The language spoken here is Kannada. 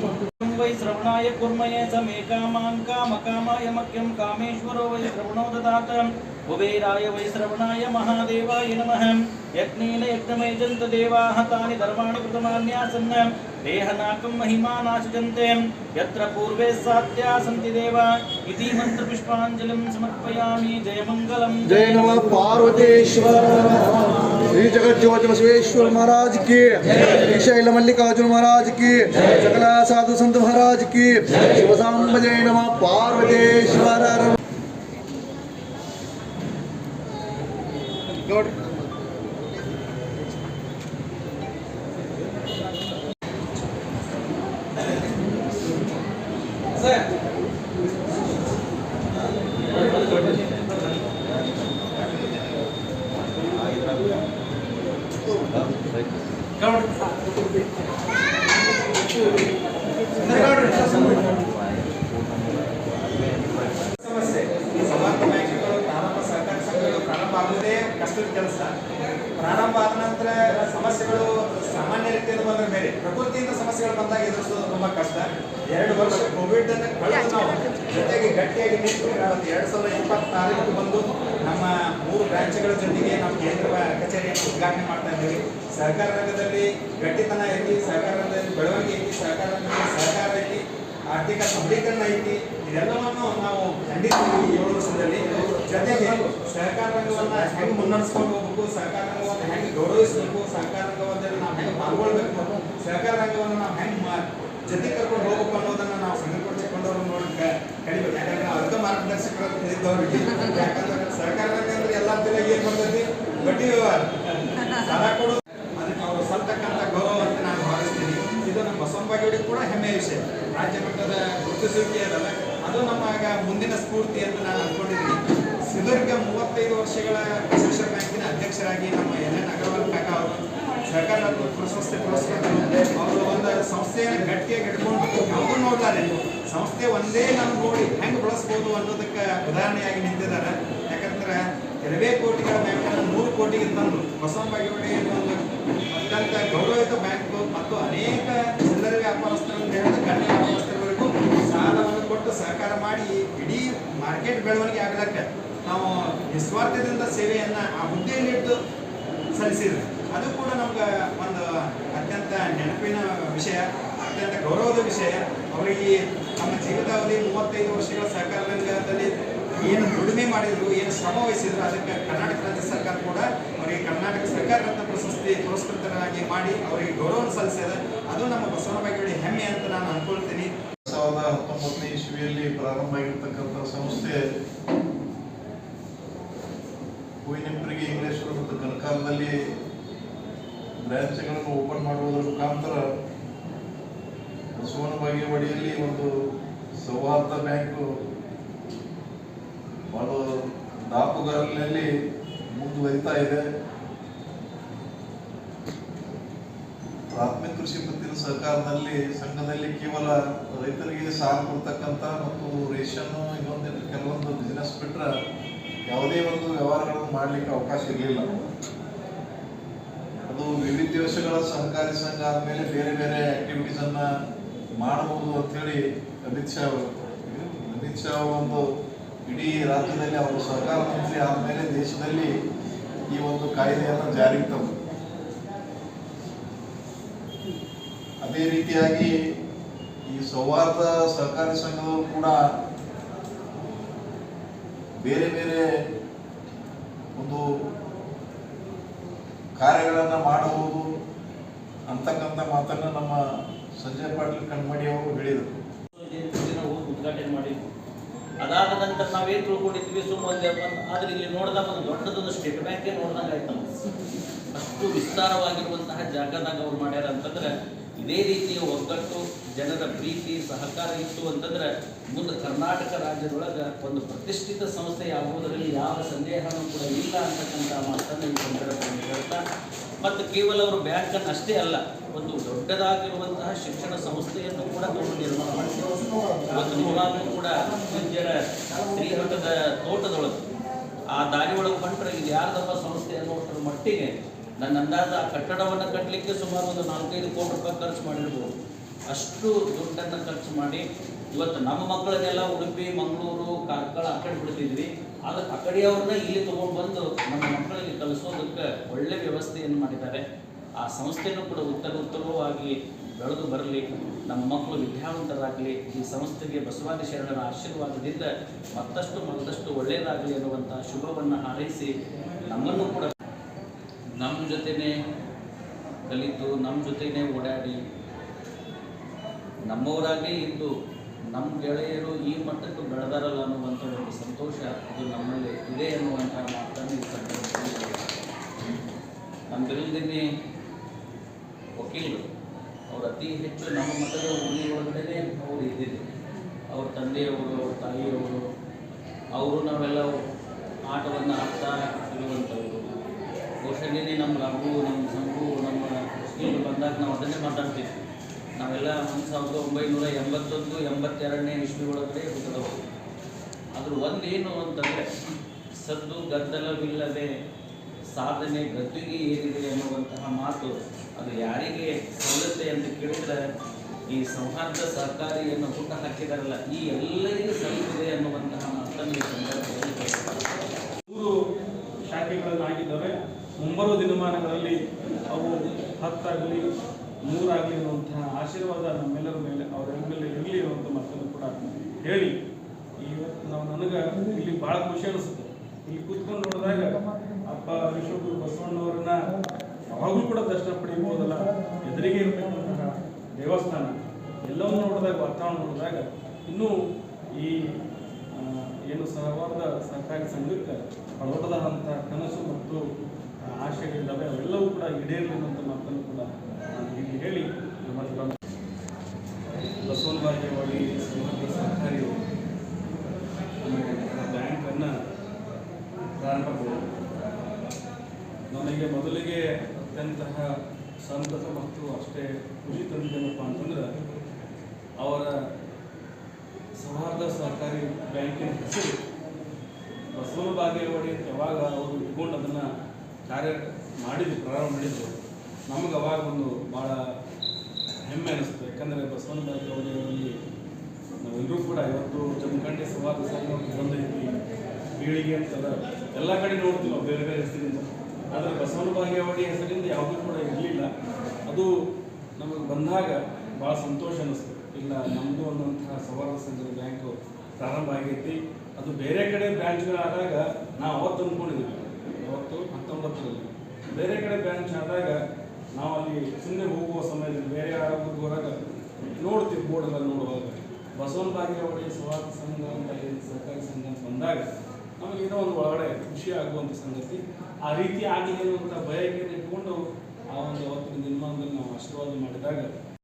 वै श्रवणाय कुर्मये समे कामां कामकामाय मह्यं कामेश्वरो वै श्रवणो ददात कुबेराय वै श्रवणाय महादेवाय नमः यज्ञेन यज्ञमयजन्त देवाः तानि धर्माणि कृतमान्यासन् देहनाकं महिमानाशजन्ते यत्र पूर्वे सात्या सन्ति देवा इति मन्त्रपुष्पाञ्जलिं समर्पयामि। जय मंगलम। जय नमः पार्वतीश्वर श्री जगज्योति बसवेश्वर महाराज की, श्री शैल मल्लिकार्जुन महाराज की, सकल साधु संत महाराज की, शिव सांब। जय नमः पार्वतीश्वर। ಸಮಸ್ಯೆ ಸಮಾನ ಬ್ಯಾಂಕ್ಗಳು ಪ್ರಾರಂಭ ಸಹಕಾರಿ ಸಂಘಗಳು ಪ್ರಾರಂಭ ಆಗುವುದೇ ಕಷ್ಟದ ಕೆಲಸ. ಪ್ರಾರಂಭ ಆದ ನಂತರ ಸಮಸ್ಯೆಗಳು ಸಾಮಾನ್ಯ ರೀತಿಯಿಂದ ಬಂದರೆ ಬೇರೆ, ಪ್ರಕೃತಿಯಿಂದ ಸಮಸ್ಯೆಗಳು ಬಂದಾಗ ಎದುರಿಸೋದು ತುಂಬಾ ಕಷ್ಟ. 2 ವರ್ಷ ಕೋವಿಡ್ ಅನ್ನು ಕಳೆದು ನಾವು ಜೊತೆಗೆ ಗಟ್ಟಿಯಾಗಿ ನಿಂತು 2024 ಬಂದು ನಮ್ಮ 3 ಬ್ರಾಂಚ್ಗಳ ಜೊತೆಗೆ ನಾವು ಕೇಂದ್ರ ಕಚೇರಿಯನ್ನು ಉದ್ಘಾಟನೆ ಮಾಡ್ತಾ ಇದ್ದೀವಿ. ಸಹಕಾರ ರಂಗದಲ್ಲಿ ಗಟ್ಟಿತನ ಐತಿ, ಸಹಕಾರ ರಂಗದಲ್ಲಿ ಬೆಳವಣಿಗೆ ಐತಿ, ಸಹಕಾರ ರಂಗದಲ್ಲಿ ಸಹಕಾರ ಐತಿ, ಆರ್ಥಿಕ ಸಬಲೀಕರಣ ಐತಿ. ಇದೆಲ್ಲವನ್ನು ನಾವು ಖಂಡಿತೀವಿ ಈ 7 ವರ್ಷದಲ್ಲಿ. ಜೊತೆಗೆ ಸಹಕಾರ ರಂಗವನ್ನು ಹೆಂಗೆ ಮುನ್ನಡೆಸ್ಕೊಂಡು ಹೋಗ್ಬೇಕು, ಸಹಕಾರ ರಂಗವನ್ನು ಹೆಂಗೆ ಗೌರವಿಸಬೇಕು, ಸಹಕಾರ ರಂಗದಲ್ಲಿ ನಾವು ಹೆಂಗೆ ಪಾಲ್ಗೊಳ್ಬೇಕು, ಸಹಕಾರ ರಂಗವನ್ನು ನಾವು ಹೆಂಗೆ ಜೊತೆ ಕರ್ಕೊಂಡು ಹೋಗ್ಬೇಕು ಅನ್ನೋದನ್ನು ನಾವು ಸಂಘಟಿಸಿಕೊಂಡವ್ರು ನೋಡಕ್ಕೆ ಕಡಿಬೇಕು. ಯಾಕಂದ್ರೆ ನಾವು ಅದಕ್ಕೆ ಮಾರ್ಗದರ್ಶಕರು ತಿಳಿದವ್ರಿಗೆ. ಯಾಕಂದ್ರೆ ಸಹಕಾರ ರಂಗ ಅಂದ್ರೆ ಎಲ್ಲ ತಿರುಗಿ ಏನು ಬರ್ತೈತಿ, ಬಡ್ಡಿ ವ್ಯವಹಾರ, ಸಾಲ ಕೊಡೋದು, ಅದಕ್ಕೆ ಅವರು ಸಲ್ತಕ್ಕಂಥ ಗೌರವ ಅಂತ ನಾನು ಭಾವಿಸ್ತೀನಿ. ಇದು ನಮ್ಮ ಬಸವನಬಾಗೇವಾಡಿ ಕೂಡ ಹೆಮ್ಮೆಯ ವಿಷಯ. ರಾಜ್ಯ ಮಟ್ಟದ ಗುರುತಿಸುವಿಕೆ ಅದಲ್ಲ, ಅದು ನಮ್ಮ ಮುಂದಿನ ಸ್ಫೂರ್ತಿ ಅಂತ ನಾನು ಅಂದ್ಕೊಂಡಿದ್ದೀನಿ. ಸುದೀರ್ಘ 35 ವರ್ಷಗಳ ಬಸವೇಶ್ವರ ಬ್ಯಾಂಕಿನ ಅಧ್ಯಕ್ಷರಾಗಿ ನಮ್ಮ ಎನ್ ಅಗರ್ವಾಲ್ ಕಾಕ ಅವರು ಸಹಕಾರ ಪ್ರಶಸ್ತಿ ಪುರಸ್ಕೃತರು. ಅವರು ಒಂದು ಸಂಸ್ಥೆಯನ್ನು ಗಟ್ಟಿಯಾಗಿ ಹಿಡ್ಕೊಂಡು ಯಾವುದೂ ನೋಡ್ತಾರೆ, ಸಂಸ್ಥೆ ಒಂದೇ ನಾವು ನೋಡಿ ಹೆಂಗೆ ಬಳಸ್ಬೋದು ಅನ್ನೋದಕ್ಕೆ ಉದಾಹರಣೆಯಾಗಿ ನಿಂತಿದ್ದಾರೆ. ಯಾಕಂದ್ರೆ ಕೆಲವೇ ಕೋಟಿಗಳ ಬ್ಯಾಂಕನ್ನು 100 ಕೋಟಿಗೆ ತಂದು ಬಸವನಬಾಗೇವಾಡಿ ಒಂದು ಅತ್ಯಂತ ಗೌರವಿತ ಬ್ಯಾಂಕು ಮತ್ತು ಅನೇಕ ಚಿಲ್ಲರೆ ವ್ಯಾಪಾರಸ್ಥರಿಂದ ಹಿಡಿದು ಗಣ್ಯ ವ್ಯಾಪಾರಸ್ಥರವರೆಗೂ ಸಾಲವನ್ನು ಕೊಟ್ಟು ಸಹಕಾರ ಮಾಡಿ ಇಡೀ ಮಾರ್ಕೆಟ್ ಬೆಳವಣಿಗೆ ಆಗಲಿಕ್ಕೆ ನಾವು ನಿಸ್ವಾರ್ಥದಿಂದ ಸೇವೆಯನ್ನು ಆ ಹುದ್ದೆಯಲ್ಲಿಟ್ಟು ಸಲ್ಲಿಸಿದ್ವಿ. ಅದು ಕೂಡ ನಮ್ಗೆ ಒಂದು ಅತ್ಯಂತ ನೆನಪಿನ ವಿಷಯ, ಅತ್ಯಂತ ಗೌರವದ ವಿಷಯ. ಅವರಿಗೆ ನಮ್ಮ ಜೀವಿತಾವಧಿ 35 ವರ್ಷಗಳ ಸಹಕಾರ ರಂಗದಲ್ಲಿ ಏನು ದುಡಿಮೆ ಮಾಡಿದ್ರು, ಏನು ಶ್ರಮ ವಹಿಸಿದ್ರು, ಅದಕ್ಕೆ ಕರ್ನಾಟಕ ರಾಜ್ಯ ಸರ್ಕಾರ ಕೂಡ ಅವರಿಗೆ ಕರ್ನಾಟಕ ಸರ್ಕಾರ ರತ್ನ ಪ್ರಶಸ್ತಿ ಪುರಸ್ಕೃತರಾಗಿ ಮಾಡಿ ಅವರಿಗೆ ಗೌರವ ಸಲ್ಲಿಸಿದೆ. ಅದು ನಮ್ಮ ಬಸವನಬಾಗೇವಾಡಿ ಹೆಮ್ಮೆ ಅಂತ ನಾನು ಅನ್ಕೊಳ್ತೀನಿ. 2019ನೇ ಇಸ್ವಿಯಲ್ಲಿ ಪ್ರಾರಂಭ ಆಗಿರ್ತಕ್ಕಂಥ ಸಂಸ್ಥೆ ಹೂವಿನಂಪರಿಗೆ, ಇಂಗ್ಲೇಶ್ವರ ಮತ್ತು ಕನಕಾಲದಲ್ಲಿ ಬ್ರಾಂಚ್ಗಳನ್ನು ಓಪನ್ ಮಾಡುವುದರ ಮುಖಾಂತರ ಬಸವನಬಾಗೇವಾಡಿಯಲ್ಲಿ ಒಂದು ಸೌಹಾರ್ದ ಬ್ಯಾಂಕು ಬಹಳ ದಾಪುಗಾಲಿನಲ್ಲಿ ಮುಂದುವರಿತಾ ಇದೆ. ಪ್ರಾಥಮಿಕ ಕೃಷಿ ಪತ್ತಿನ ಸಹಕಾರದಲ್ಲಿ ಸಂಘದಲ್ಲಿ ಕೇವಲ ರೈತರಿಗೆ ಸಾಲ ಕೊಡ್ತಕ್ಕಂಥ ಮತ್ತು ರೇಷನ್ನು ಇನ್ನೊಂದು ಕೆಲವೊಂದು ಬಿಸ್ನೆಸ್ ಬಿಟ್ಟರೆ ಯಾವುದೇ ಒಂದು ವ್ಯವಹಾರಗಳನ್ನು ಮಾಡಲಿಕ್ಕೆ ಅವಕಾಶ ಇರಲಿಲ್ಲ. ಅದು ವಿವಿಧ ದಿವಸಗಳ ಸಹಕಾರಿ ಸಂಘ ಆದಮೇಲೆ ಬೇರೆ ಬೇರೆ ಆಕ್ಟಿವಿಟೀಸನ್ನು ಮಾಡಬಹುದು ಅಂಥೇಳಿ ಅಮಿತ್ ಶಾ ಒಂದು ಇಡೀ ರಾಜ್ಯದಲ್ಲಿ ಅವರು ಸಹಕಾರ ಮಂತ್ರಿ ಆದಮೇಲೆ ದೇಶದಲ್ಲಿ ಈ ಒಂದು ಕಾಯ್ದೆಯನ್ನು ಜಾರಿಗೆ ತಂದರು. ಅದೇ ರೀತಿಯಾಗಿ ಈ ಸೌಹಾರ್ದ ಸಹಕಾರಿ ಸಂಘದವರು ಕೂಡ ಬೇರೆ ಬೇರೆ ಒಂದು ಕಾರ್ಯಗಳನ್ನು ಮಾಡಬಹುದು ಅಂತಕ್ಕಂಥ ಮಾತನ್ನು ನಮ್ಮ ಸಂಜಯ್ ಪಾಟೀಲ್ ಕಣ್ಮಡಿ ಅವರು ಹೇಳಿದರು. ಉದ್ಘಾಟನೆ ಮಾಡಿದ್ವಿ. ಅದಾದ ನಂತರ ನಾವೇನು ತಿಳ್ಕೊಂಡಿದ್ವಿ, ಸುಮ್ಮನೆ ಆದರೆ ಇಲ್ಲಿ ನೋಡಿದಾಗ ಒಂದು ದೊಡ್ಡದೊಂದು ಸ್ಟೇಟ್ ಬ್ಯಾಂಕೇ ನೋಡಿದಂಗೆ ಆಯ್ತು. ಅಷ್ಟು ವಿಸ್ತಾರವಾಗಿರುವಂತಹ ಜಾಗದಾಗ ಅವ್ರು ಮಾಡ್ಯಾರ ಅಂತಂದ್ರೆ ಇದೇ ರೀತಿಯ ಒಗ್ಗಟ್ಟು, ಜನರ ಪ್ರೀತಿ, ಸಹಕಾರ ಇತ್ತು ಅಂತಂದ್ರೆ ಮುಂದೆ ಕರ್ನಾಟಕ ರಾಜ್ಯದೊಳಗೆ ಒಂದು ಪ್ರತಿಷ್ಠಿತ ಸಂಸ್ಥೆ ಆಗುವುದರಲ್ಲಿ ಯಾವ ಸಂದೇಹನೂ ಕೂಡ ಇಲ್ಲ ಅಂತಕ್ಕಂಥ ಮಾತನ್ನು ಈ ಸಂದರ್ಭದಲ್ಲಿ ಹೇಳ್ತಾ, ಮತ್ತು ಕೇವಲ ಅವರು ಬ್ಯಾಂಕನ್ನು ಅಷ್ಟೇ ಅಲ್ಲ, ಒಂದು ದೊಡ್ಡದಾಗಿರುವಂತಹ ಶಿಕ್ಷಣ ಸಂಸ್ಥೆಯನ್ನು ಕೂಡ ಅವರು ನಿರ್ಮಾಣ ಮಾಡಿದ್ದಾರೆ. ಇವತ್ತು ನಿಜವಾಗ್ಲೂ ಕೂಡ ಪೂಜ್ಯರ ಶ್ರೀಮಠದ ತೋಟದೊಳಗೆ ಆ ದಾರಿ ಒಳಗೆ ಬಂದರೆ ಇದು ಯಾರ್ದಪ್ಪ ಸಂಸ್ಥೆ ಅನ್ನೋಷ್ಟರ ಮಟ್ಟಿಗೆ ನನ್ನ ಅಂದಾಜು ಆ ಕಟ್ಟಡವನ್ನು ಕಟ್ಟಲಿಕ್ಕೆ ಸುಮಾರು ಒಂದು 4-5 ಕೋಟಿ ರೂಪಾಯಿ ಖರ್ಚು ಮಾಡಿರ್ಬೋದು. ಅಷ್ಟು ದುಡ್ಡನ್ನು ಖರ್ಚು ಮಾಡಿ ಇವತ್ತು ನಮ್ಮ ಮಕ್ಕಳನ್ನೆಲ್ಲ ಉಡುಪಿ ಮಂಗಳೂರು ಕಾರ್ಕಳ ಆ ಕಡೆ ಬಿಡ್ತಿದ್ವಿ, ಆದರೆ ಆ ಕಡೆಯವ್ರನ್ನ ಇಲ್ಲಿ ತೊಗೊಂಡು ಬಂದು ನಮ್ಮ ಮಕ್ಕಳಿಗೆ ಕಲಿಸೋದಕ್ಕೆ ಒಳ್ಳೆ ವ್ಯವಸ್ಥೆಯನ್ನು ಮಾಡಿದ್ದಾರೆ. ಆ ಸಂಸ್ಥೆನೂ ಕೂಡ ಉತ್ತರೋತ್ತರವಾಗಿ ಬೆಳೆದು ಬರಲಿ, ನಮ್ಮ ಮಕ್ಕಳು ವಿದ್ಯಾವಂತರಾಗಲಿ, ಈ ಸಂಸ್ಥೆಗೆ ಬಸವಾದಿ ಶರಣರ ಆಶೀರ್ವಾದದಿಂದ ಮತ್ತಷ್ಟು ಒಳ್ಳೆಯದಾಗಲಿ ಅನ್ನುವಂಥ ಶುಭವನ್ನು ಹಾರೈಸಿ ನಮ್ಮನ್ನು ಕೂಡ ನಮ್ಮ ಜೊತೆನೇ ಕಲಿತು ನಮ್ಮ ಜೊತೆನೇ ಓಡಾಡಿ ನಮ್ಮವರಾಗೇ ಇದ್ದು ನಮ್ಮ ಗೆಳೆಯರು ಈ ಮಟ್ಟಕ್ಕೆ ಬೆಳೆದಾರಲ್ಲ ಅನ್ನುವಂಥ ಒಂದು ಸಂತೋಷ ಅದು ನಮ್ಮಲ್ಲಿ ಇದೆ ಅನ್ನುವಂಥ ಮಾತನ್ನು ಈ ಸಂದರ್ಭದಲ್ಲಿ ನಮ್ಮ ಬಿರುದಿನಿ ವಕೀಲರು ಅವ್ರು ಅತಿ ಹೆಚ್ಚು ನಮ್ಮ ಮಠದ ಊರಿ ಒಳಗಡೆ ಅವರು ಇದ್ದಿದ್ದು. ಅವ್ರ ತಂದೆಯವರು, ಅವ್ರ ತಾಯಿಯವರು, ಅವರು ನಾವೆಲ್ಲ ಆಟವನ್ನು ಆಡ್ತಾ ಇರುವಂಥವ್ರು. ಬಹುಶಃ ನಮ್ಮ ರಘು, ನಮ್ಮ ಸಂಘು, ನಮ್ಮ ವಕೀಲರು ಬಂದಾಗ ನಾವು ಅದನ್ನೇ ಮಾತಾಡ್ತೀವಿ. ನಾವೆಲ್ಲ 1981, 82ನೇ ಇಸ್ವಿ ಒಳಗಡೆ ಹುಟ್ಟಿದವರು. ಅದ್ರ ಒಂದೇನು ಅಂತಂದರೆ ಸದ್ದು ಗದ್ದಲವಿಲ್ಲದೆ ಸಾಧನೆ ಗದ್ದುಗೆ ಏರಿದೆ ಅನ್ನುವಂತಹ ಮಾತು ಅದು ಯಾರಿಗೆ ಸಲ್ಲುತ್ತೆ ಅಂತ ಕೇಳಿದರೆ ಈ ಸೌಹಾರ್ದ ಸಹಕಾರಿಯನ್ನು ಹುಟ್ಟು ಹಾಕಿದಾರಲ್ಲ ಈ ಎಲ್ಲರಿಗೂ ಸಲ್ಲುತ್ತದೆ ಅನ್ನುವಂತಹ ಮಾತನ್ನು ಈ ಸಂದರ್ಭದಲ್ಲಿ 3 ಶಾಖೆಗಳನ್ನಾಗಿದ್ದಾವೆ. ಮುಂಬರುವ ದಿನಮಾನಗಳಲ್ಲಿ ಅವು 10 ಆಗಲಿ 3 ಆಗಲಿ ಅನ್ನುವಂತಹ ಆಶೀರ್ವಾದ ನಮ್ಮೆಲ್ಲರ ಮೇಲೆ ಅವರ ಮೇಲೆ ಇರಲಿ ಅನ್ನುವಂಥ ಮಾತನ್ನು ಕೂಡ ಹೇಳಿ, ಇವತ್ತು ನನಗೆ ಇಲ್ಲಿ ಭಾಳ ಖುಷಿ ಅನಿಸುತ್ತೆ. ಇಲ್ಲಿ ಕೂತ್ಕೊಂಡು ನೋಡಿದಾಗ ಅಪ್ಪ ವಿಶ್ವಗುರು ಬಸವಣ್ಣವರನ್ನ ಯಾವಾಗಲೂ ಕೂಡ ದರ್ಶನ ಪಡೆಯಬಹುದಲ್ಲ, ಎದುರಿಗೆ ಇರತಕ್ಕಂತಹ ದೇವಸ್ಥಾನ ಎಲ್ಲವನ್ನು ನೋಡಿದಾಗ, ವಾತಾವರಣ ನೋಡಿದಾಗ ಇನ್ನೂ ಈ ಏನು ಸಹವಾರದ ಸಹಕಾರಿ ಸಂಘಕ್ಕೆ ದೊಡ್ಡದಾದಂಥ ಕನಸು ಮತ್ತು ಆಶೆಗಳಿದ್ದಾವೆ, ಅವೆಲ್ಲವೂ ಕೂಡ ಈಡೇರಲಿ ಅನ್ನುವಂಥ ಮಾತನ್ನು ಕೂಡ ನಾನು ಇಲ್ಲಿ ಹೇಳಿ ನಮ್ಮ ಬಸವನ ಬಾಗೇವಾಡಿ ಸಹವಾರದ ಸಹಕಾರಿ ಬ್ಯಾಂಕನ್ನು ಪ್ರಾರಂಭಗೊಂಡು ನನಗೆ ಮೊದಲಿಗೆ ಅತ್ಯಂತಹ ಸಂತಸ ಮತ್ತು ಅಷ್ಟೇ ಖುಷಿ ತಂದೇನಪ್ಪ ಅಂತಂದ್ರೆ ಅವರ ಸೌಹಾರ್ದ ಸಹಕಾರಿ ಬ್ಯಾಂಕಿನ ಹೆಸರು ಬಸವನ ಬಾಗೇವಾಡಿ ಅಂತ ಯಾವಾಗ ಅವರು ಇಟ್ಕೊಂಡು ಅದನ್ನು ಕಾರ್ಯ ಮಾಡಿದ್ರು, ಪ್ರಾರಂಭ ಮಾಡಿದ್ರು, ನಮಗೆ ಅವಾಗ ಒಂದು ಭಾಳ ಹೆಮ್ಮೆ ಅನಿಸ್ತು. ಯಾಕಂದರೆ ಬಸವನ ಬಾಗೇವಾಡಿಯವರಲ್ಲಿ ನಾವೆಲ್ಲರೂ ಕೂಡ ಇವತ್ತು ಜಮಖಂಡಿ ಸೌಹಾರ್ದ ಸಂಘ ಬಂದೈತಿ, ಬೀಳಿಗೆ ಅಂತದ ಎಲ್ಲ ಕಡೆ ನೋಡ್ತೀವಿ ನಾವು ಬೇರೆ ಬೇರೆ ಹೆಸರಿಂದ. ಆದರೆ ಬಸವನ ಬಾಗೇವಾಡಿ ಹೆಸರಿಂದ ಯಾವುದೂ ಕೂಡ ಇರಲಿಲ್ಲ. ಅದು ನಮಗೆ ಬಂದಾಗ ಭಾಳ ಸಂತೋಷ ಅನ್ನಿಸ್ತು. ಇಲ್ಲ, ನಮ್ಮದು ಅನ್ನುವಂತಹ ಸೌಹಾರ್ದ ಸಂಘದ ಬ್ಯಾಂಕು ಪ್ರಾರಂಭ ಆಗೈತಿ. ಅದು ಬೇರೆ ಕಡೆ ಬ್ರಾಂಚ್ಗಳಾದಾಗ ನಾವು ಅವತ್ತು ಅಂದ್ಕೊಂಡಿದ್ವಿ, ಅವತ್ತು 19ರಲ್ಲಿ ಬೇರೆ ಕಡೆ ಬ್ರಾಂಚ್ ಆದಾಗ ನಾವು ಅಲ್ಲಿ ಸುಮ್ಮನೆ ಹೋಗುವ ಸಮಯದಲ್ಲಿ ಬೇರೆ ಯಾರ ಹೋಗುವಾಗ ನೋಡ್ತೀವಿ ಬೋರ್ಡೆಲ್ಲ ನೋಡುವಾಗ ಬಸವನ ಬಾಗೇವಾಡಿ ಸೌಹಾರ್ದ ಸಂಘ ಅಂತ ಸಹಕಾರಿ ಸಂಘ ಅಂತ ಬಂದಾಗ ನಮಗೇನೋ ಒಂದು ಒಳಗಡೆ ಖುಷಿ ಆಗುವಂಥ ಸಂಗತಿ. ಆ ರೀತಿ ಆಗಲಿ ಅನ್ನುವಂಥ ಬಯಕೆಯನ್ನು ಇಟ್ಕೊಂಡು ಆ ಒಂದು ಅವತ್ತಿನ ದಿನಮಾನದಲ್ಲಿ ನಾವು ಆಶೀರ್ವಾದ ಮಾಡಿದಾಗ